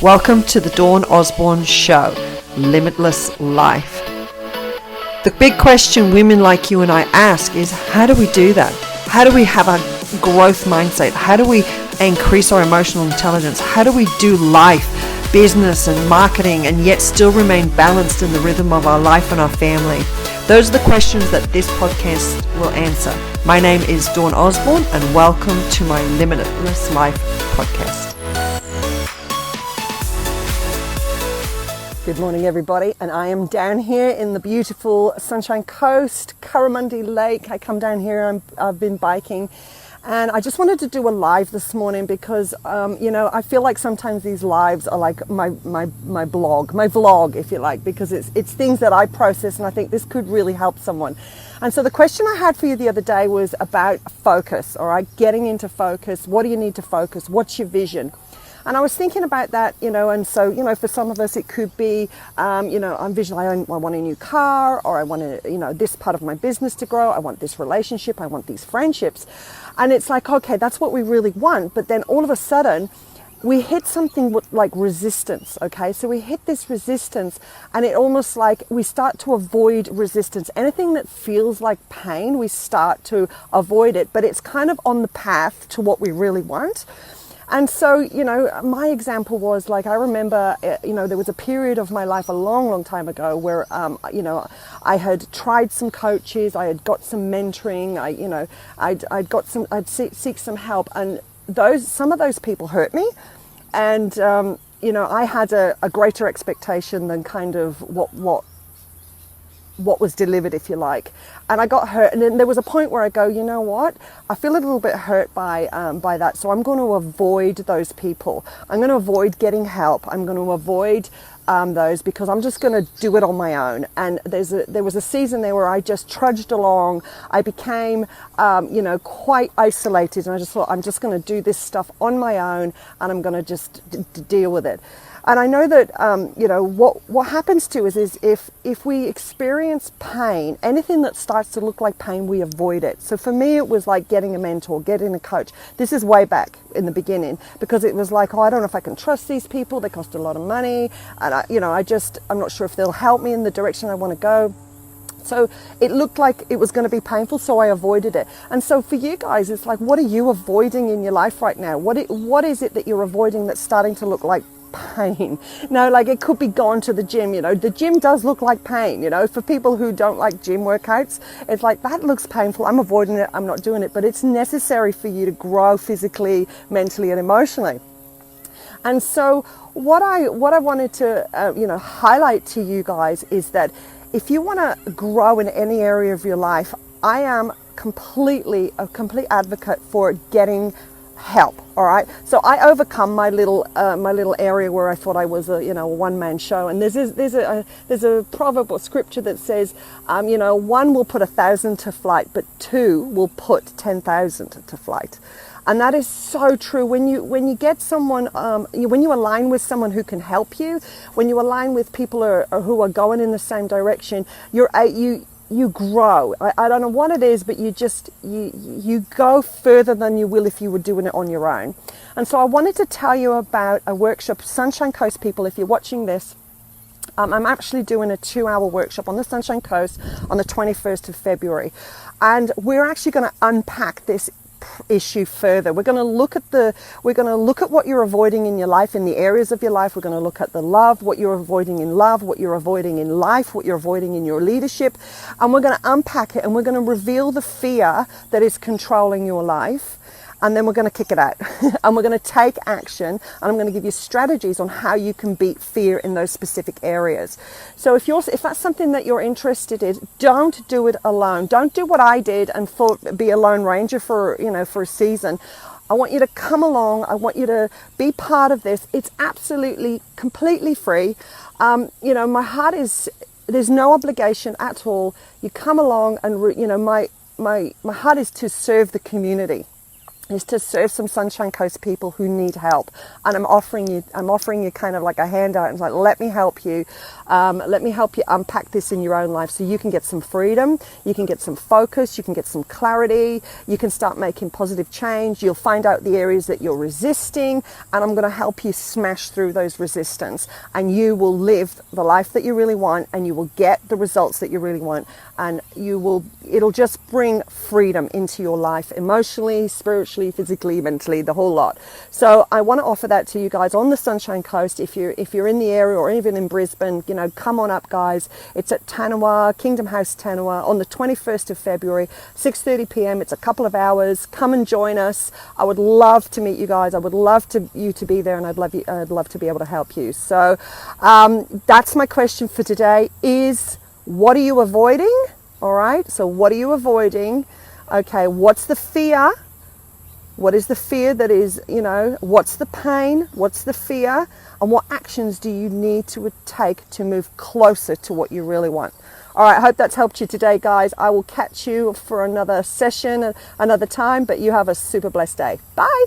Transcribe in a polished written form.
Welcome to the Dawn Osborne Show, Limitless Life. The big question women like you and I ask is, how do we do that? How do we have a growth mindset? How do we increase our emotional intelligence? How do we do life, business and marketing, and yet still remain balanced in the rhythm of our life and our family? Those are the questions that this podcast will answer. My name is Dawn Osborne, and welcome to my Limitless Life podcast. Good morning, everybody, and I am down here in the beautiful Sunshine Coast, Currimundi Lake. I come down here, I've been biking, and I just wanted to do a live this morning because, I feel like sometimes these lives are like my vlog, if you like, because it's things that I process, and I think this could really help someone. And so the question I had for you the other day was about focus, all right, getting into focus. What do you need to focus? What's your vision? And I was thinking about that, and so, for some of us it could be, I'm visualizing, I want a new car, or I want this part of my business to grow, I want this relationship, I want these friendships. And it's like, okay, that's what we really want. But then all of a sudden, we hit something like resistance, okay? So we hit this resistance, and it almost like we start to avoid resistance. Anything that feels like pain, we start to avoid it, but it's kind of on the path to what we really want. And so, my example was like, I remember, there was a period of my life a long, long time ago where, I had tried some coaches, I had got some mentoring, I'd seek some help, and some of those people hurt me. And, I had a greater expectation than kind of what was delivered, if you like. And I got hurt, and then there was a point where I go, you know what, I feel a little bit hurt by that, so I'm going to avoid those people. I'm going to avoid getting help. I'm going to avoid those, because I'm just going to do it on my own. And there was a season there where I just trudged along. I became quite isolated, and I just thought, I'm just going to do this stuff on my own, and I'm going to just deal with it. And I know that, what happens to us is if we experience pain, anything that starts to look like pain, we avoid it. So for me, it was like getting a mentor, getting a coach. This is way back in the beginning, because it was like, I don't know if I can trust these people. They cost a lot of money. And I'm not sure if they'll help me in the direction I want to go. So it looked like it was going to be painful, so I avoided it. And so for you guys, it's like, what are you avoiding in your life right now? What is it that you're avoiding that's starting to look like pain? Like it could be going to the gym. The gym does look like pain. For people who don't like gym workouts, it's like, that looks painful. I'm avoiding it. I'm not doing it. But it's necessary for you to grow physically, mentally, and emotionally. And so what I wanted to highlight to you guys is that if you want to grow in any area of your life, I am a complete advocate for getting help. All right. So I overcome my little area where I thought I was a one-man show. And there's a proverb or scripture that says, one will put 1,000 to flight, but two will put 10,000 to flight. And that is so true. When you get someone, when you align with someone who can help you, when you align with people who are going in the same direction, you grow. I don't know what it is, but you go further than you will if you were doing it on your own. And so I wanted to tell you about a workshop, Sunshine Coast people, if you're watching this. I'm actually doing a 2-hour workshop on the Sunshine Coast on the 21st of February. And we're actually going to unpack this issue further. We're going to look at what you're avoiding in your life, in the areas of your life. We're going to look at the love, what you're avoiding in love, what you're avoiding in life, what you're avoiding in your leadership, and we're going to unpack it, and we're going to reveal the fear that is controlling your life. And then we're going to kick it out and we're going to take action, and I'm going to give you strategies on how you can beat fear in those specific areas. So if that's something that you're interested in, don't do it alone. Don't do what I did and thought be a lone ranger for a season. I want you to come along. I want you to be part of this. It's absolutely, completely free. My heart is, there's no obligation at all. You come along and, my heart is to serve the community. is to serve some Sunshine Coast people who need help. And I'm offering you kind of like a handout. It's like, let me help you unpack this in your own life so you can get some freedom, you can get some focus, you can get some clarity, you can start making positive change. You'll find out the areas that you're resisting, and I'm going to help you smash through those resistance, and you will live the life that you really want, and you will get the results that you really want, and it'll just bring freedom into your life, emotionally, spiritually, physically, mentally, the whole lot. So I want to offer that to you guys on the Sunshine Coast. If you're in the area or even in Brisbane, come on up, guys. It's at Tanawa, Kingdom House Tanawa, on the 21st of February, 6:30 p.m. It's a couple of hours. Come and join us. I would love to meet you guys. I would love you to be there, and I'd love to be able to help you. So that's my question for today is, what are you avoiding? All right, so what are you avoiding? Okay, what's the fear? What is the fear that is, what's the pain? What's the fear? And what actions do you need to take to move closer to what you really want? All right, I hope that's helped you today, guys. I will catch you for another session another time, but you have a super blessed day. Bye.